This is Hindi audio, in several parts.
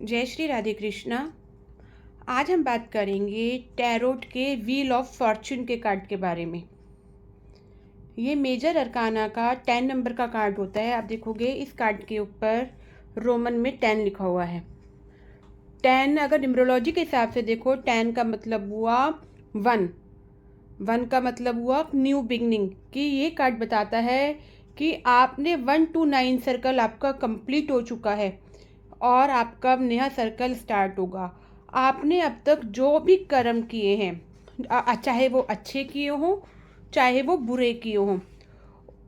जय श्री राधे कृष्णा। आज हम बात करेंगे टैरोट के व्हील ऑफ फॉर्चून के कार्ड के बारे में। ये मेजर अरकाना का 10 नंबर का कार्ड होता है। आप देखोगे इस कार्ड के ऊपर रोमन में 10 लिखा हुआ है। 10 अगर न्यूमरोलॉजी के हिसाब से देखो, 10 का मतलब हुआ 1, 1 का मतलब हुआ न्यू बिगनिंग। कि ये कार्ड बताता है कि आपने 1 to 9 सर्कल आपका कंप्लीट हो चुका है और आपका नया सर्कल स्टार्ट होगा। आपने अब तक जो भी कर्म किए हैं, चाहे वो अच्छे किए हों चाहे वो बुरे किए हों,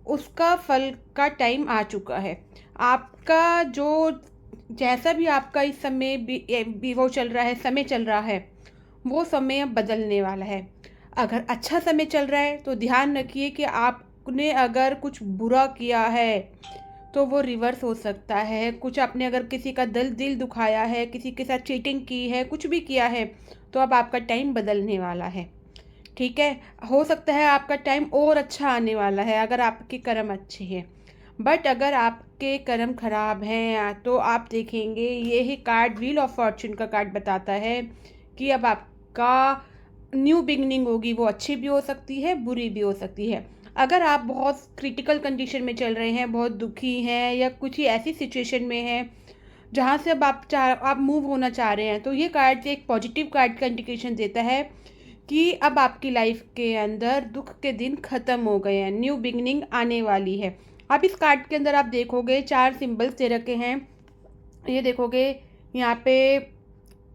उसका फल का टाइम आ चुका है। आपका जो जैसा भी आपका इस समय भी वो चल रहा है, समय चल रहा है, वो समय अब बदलने वाला है। अगर अच्छा समय चल रहा है तो ध्यान रखिए कि आपने अगर कुछ बुरा किया है तो वो रिवर्स हो सकता है। कुछ आपने अगर किसी का दिल दुखाया है, किसी के साथ चीटिंग की है, कुछ भी किया है, तो अब आपका टाइम बदलने वाला है। ठीक है, हो सकता है आपका टाइम और अच्छा आने वाला है अगर आपके कर्म अच्छे हैं। बट अगर आपके कर्म खराब हैं तो आप देखेंगे ये ही कार्ड व्हील ऑफ फॉर्चून का कार्ड बताता है कि अब आपका न्यू बिगनिंग होगी। वो अच्छी भी हो सकती है, बुरी भी हो सकती है। अगर आप बहुत क्रिटिकल कंडीशन में चल रहे हैं, बहुत दुखी हैं या कुछ ही ऐसी सिचुएशन में हैं जहाँ से अब आप मूव होना चाह रहे हैं, तो ये कार्ड एक पॉजिटिव कार्ड का इंडिकेशन देता है कि अब आपकी लाइफ के अंदर दुख के दिन ख़त्म हो गए हैं, न्यू बिगनिंग आने वाली है। आप इस कार्ड के अंदर आप देखोगे 4 सिंबल्स दे रखे हैं। ये देखोगे यहाँ पे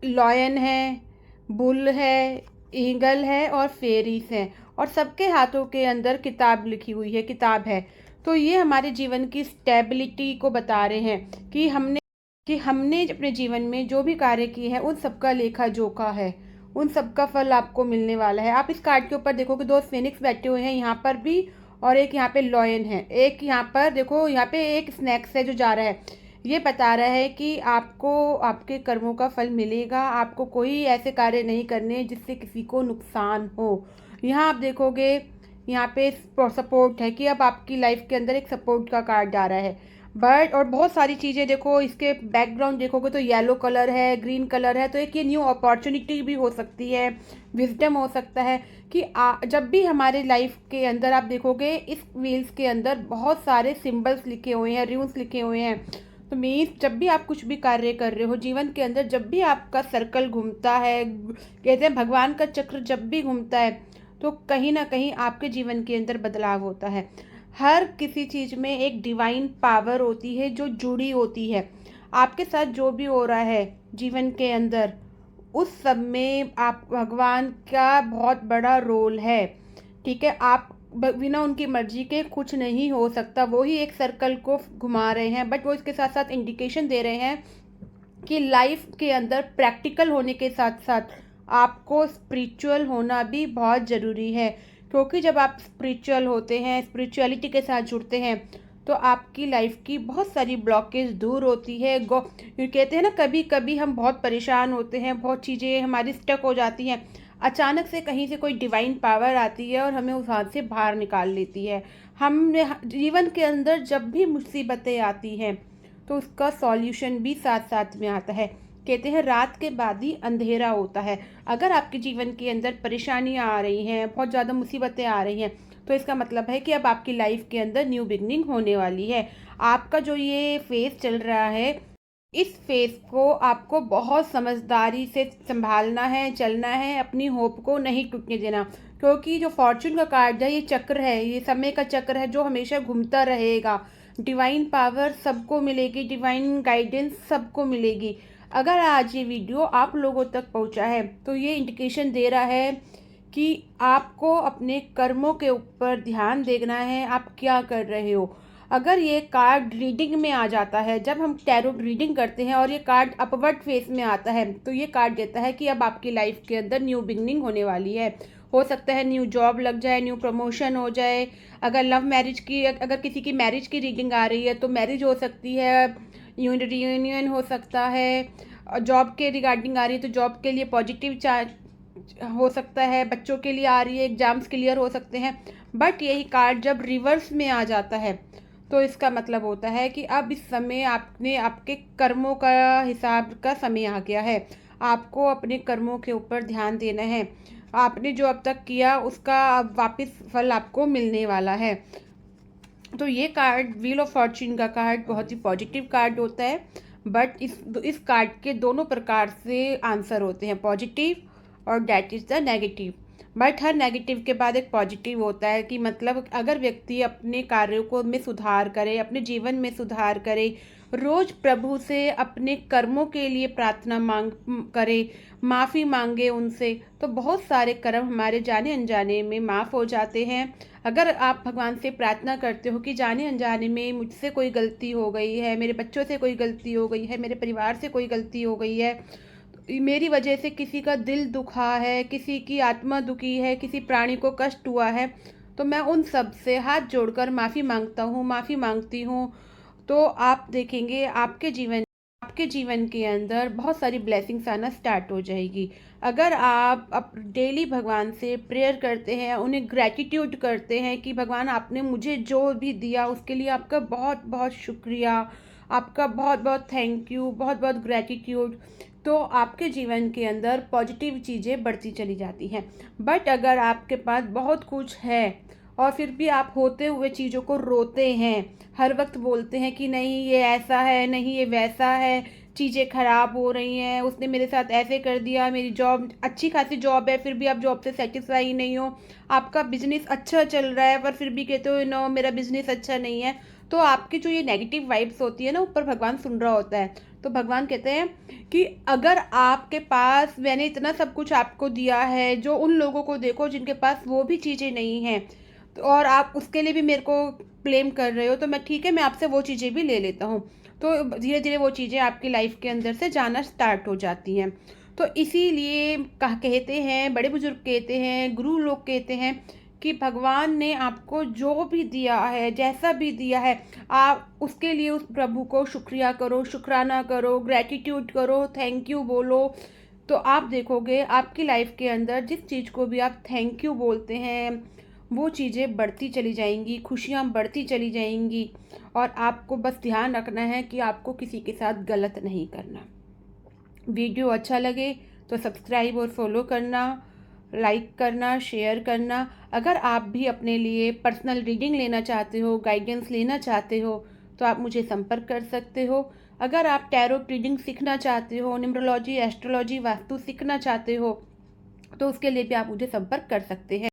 लॉयन है, बुल है, ईगल है और फेरीज है, और सबके हाथों के अंदर किताब लिखी हुई है, किताब है। तो ये हमारे जीवन की स्टेबिलिटी को बता रहे हैं कि हमने अपने जीवन में जो भी कार्य किए हैं उन सबका लेखा जोखा है, उन सबका फल आपको मिलने वाला है। आप इस कार्ड के ऊपर देखोगे 2 फेनिक्स बैठे हुए हैं यहाँ पर भी, और एक यहाँ पे लॉयन है। एक यहाँ पर देखो, यहाँ पे एक स्नैक्स है जो जा रहा है। ये बता रहा है कि आपको आपके कर्मों का फल मिलेगा। आपको कोई ऐसे कार्य नहीं करने जिससे किसी को नुकसान हो। यहाँ आप देखोगे यहाँ पे सपोर्ट है कि अब आपकी लाइफ के अंदर एक सपोर्ट का कार्ड आ रहा है। बट और बहुत सारी चीज़ें देखो, इसके बैकग्राउंड देखोगे तो येलो कलर है, ग्रीन कलर है, तो एक ये न्यू अपॉर्चुनिटी भी हो सकती है, विजडम हो सकता है कि जब भी हमारे लाइफ के अंदर आप देखोगे इस व्हील्स के अंदर बहुत सारे सिंबल्स लिखे हुए हैं, रून्स लिखे हुए हैं। तो मीन्स जब भी आप कुछ भी कार्य कर रहे हो जीवन के अंदर, जब भी आपका सर्कल घूमता है, कहते हैं भगवान का चक्र जब भी घूमता है, तो कहीं ना कहीं आपके जीवन के अंदर बदलाव होता है। हर किसी चीज़ में एक डिवाइन पावर होती है जो जुड़ी होती है। आपके साथ जो भी हो रहा है जीवन के अंदर, उस सब में आप भगवान का बहुत बड़ा रोल है। ठीक है, आप बिना उनकी मर्जी के कुछ नहीं हो सकता। वो ही एक सर्कल को घुमा रहे हैं, बट वो इसके साथ साथ इंडिकेशन दे रहे हैं कि लाइफ के अंदर प्रैक्टिकल होने के साथ साथ आपको स्पिरिचुअल होना भी बहुत ज़रूरी है। क्योंकि जब आप स्पिरिचुअल होते हैं, स्पिरिचुअलिटी के साथ जुड़ते हैं, तो आपकी लाइफ की बहुत सारी ब्लॉकेज दूर होती है। कहते हैं ना, कभी कभी हम बहुत परेशान होते हैं, बहुत चीज़ें हमारी स्टक हो जाती हैं, अचानक से कहीं से कोई डिवाइन पावर आती है और हमें उस हाथ से बाहर निकाल लेती है। हम जीवन के अंदर जब भी मुसीबतें आती हैं तो उसका सॉल्यूशन भी साथ साथ में आता है। कहते हैं रात के बाद ही अंधेरा होता है। अगर आपके जीवन के अंदर परेशानियां आ रही हैं, बहुत ज़्यादा मुसीबतें आ रही हैं, तो इसका मतलब है कि अब आपकी लाइफ के अंदर न्यू बिगनिंग होने वाली है। आपका जो ये फेज चल रहा है, इस फेज को आपको बहुत समझदारी से संभालना है, चलना है, अपनी होप को नहीं टूटने देना। क्योंकि जो फॉर्चून का कार्ड है, ये चक्र है, ये समय का चक्र है जो हमेशा घूमता रहेगा। डिवाइन पावर सबको मिलेगी, डिवाइन गाइडेंस सबको मिलेगी। अगर आज ये वीडियो आप लोगों तक पहुंचा है तो ये इंडिकेशन दे रहा है कि आपको अपने कर्मों के ऊपर ध्यान देना है, आप क्या कर रहे हो। अगर ये कार्ड रीडिंग में आ जाता है, जब हम टैरो रीडिंग करते हैं और ये कार्ड अपवर्ड फेस में आता है, तो ये कार्ड देता है कि अब आपकी लाइफ के अंदर न्यू बिगनिंग होने वाली है। हो सकता है न्यू जॉब लग जाए, न्यू प्रमोशन हो जाए। अगर लव मैरिज की, अगर किसी की मैरिज की रीडिंग आ रही है तो मैरिज हो सकती है, रियूनियन हो सकता है। जॉब के रिगार्डिंग आ रही है तो जॉब के लिए पॉजिटिव चार्ज हो सकता है। बच्चों के लिए आ रही है, एग्जाम्स क्लियर हो सकते हैं। बट यही कार्ड जब रिवर्स में आ जाता है तो इसका मतलब होता है कि अब इस समय आपने आपके कर्मों का हिसाब का समय आ गया है। आपको अपने कर्मों के ऊपर ध्यान देना है। आपने जो अब तक किया उसका अब वापस फल आपको मिलने वाला है। तो ये कार्ड व्हील ऑफ फॉर्च्यून का कार्ड बहुत ही पॉजिटिव कार्ड होता है। बट इस कार्ड के दोनों प्रकार से आंसर होते हैं, पॉजिटिव और that is the negative. But her negative के बाद एक पॉजिटिव होता है कि मतलब अगर व्यक्ति अपने कार्यों को में सुधार करे, अपने जीवन में सुधार करे, रोज प्रभु से अपने कर्मों के लिए प्रार्थना मांग करे, माफ़ी मांगे उनसे, तो बहुत सारे कर्म हमारे जाने अनजाने में माफ़ हो जाते हैं। अगर आप भगवान से प्रार्थना करते हो कि जाने अनजाने में मुझसे कोई गलती हो गई है, मेरे बच्चों से कोई गलती हो गई है, मेरे परिवार से कोई गलती हो गई है, मेरी वजह से किसी का दिल दुखा है, किसी की आत्मा दुखी है, किसी प्राणी को कष्ट हुआ है, तो मैं उन सब से हाथ जोड़कर माफ़ी मांगता हूँ, माफ़ी मांगती हूँ। तो आप देखेंगे आपके जीवन के अंदर बहुत सारी ब्लेसिंग्स आना स्टार्ट हो जाएगी। अगर आप डेली भगवान से प्रेयर करते हैं, उन्हें ग्रैटिट्यूड करते हैं कि भगवान आपने मुझे जो भी दिया उसके लिए आपका बहुत बहुत शुक्रिया, आपका बहुत बहुत थैंक यू, बहुत बहुत ग्रैटिट्यूड, तो आपके जीवन के अंदर पॉजिटिव चीज़ें बढ़ती चली जाती हैं। बट अगर आपके पास बहुत कुछ है और फिर भी आप होते हुए चीज़ों को रोते हैं, हर वक्त बोलते हैं कि नहीं ये ऐसा है, नहीं ये वैसा है, चीज़ें ख़राब हो रही हैं, उसने मेरे साथ ऐसे कर दिया, मेरी जॉब अच्छी खासी जॉब है फिर भी आप जॉब से सेटिस्फाई नहीं हो, आपका बिजनेस अच्छा चल रहा है पर फिर भी कहते हो नो मेरा बिजनेस अच्छा नहीं है, तो आपकी जो ये नेगेटिव वाइब्स होती है ना, ऊपर भगवान सुन रहा होता है। तो भगवान कहते हैं कि अगर आपके पास मैंने इतना सब कुछ आपको दिया है, जो उन लोगों को देखो जिनके पास वो भी चीज़ें नहीं हैं, तो और आप उसके लिए भी मेरे को ब्लेम कर रहे हो, तो मैं ठीक है मैं आपसे वो चीज़ें भी ले लेता हूँ। तो धीरे धीरे वो चीज़ें आपकी लाइफ के अंदर से जाना स्टार्ट हो जाती हैं। तो इसीलिए कहते हैं, बड़े बुजुर्ग कहते हैं, गुरु लोग कहते हैं कि भगवान ने आपको जो भी दिया है, जैसा भी दिया है, आप उसके लिए उस प्रभु को शुक्रिया करो, शुक्राना करो, ग्रैटिट्यूड करो, थैंक यू बोलो। तो आप देखोगे आपकी लाइफ के अंदर जिस चीज़ को भी आप थैंक यू बोलते हैं, वो चीज़ें बढ़ती चली जाएंगी, खुशियाँ बढ़ती चली जाएंगी। और आपको बस ध्यान रखना है कि आपको किसी के साथ गलत नहीं करना। वीडियो अच्छा लगे तो सब्सक्राइब और फॉलो करना, लाइक करना, शेयर करना। अगर आप भी अपने लिए पर्सनल रीडिंग लेना चाहते हो, गाइडेंस लेना चाहते हो, तो आप मुझे संपर्क कर सकते हो। अगर आप टैरो रीडिंग सीखना चाहते हो, न्यूमरोलॉजी, एस्ट्रोलॉजी, वास्तु सीखना चाहते हो, तो उसके लिए भी आप मुझे संपर्क कर सकते हैं।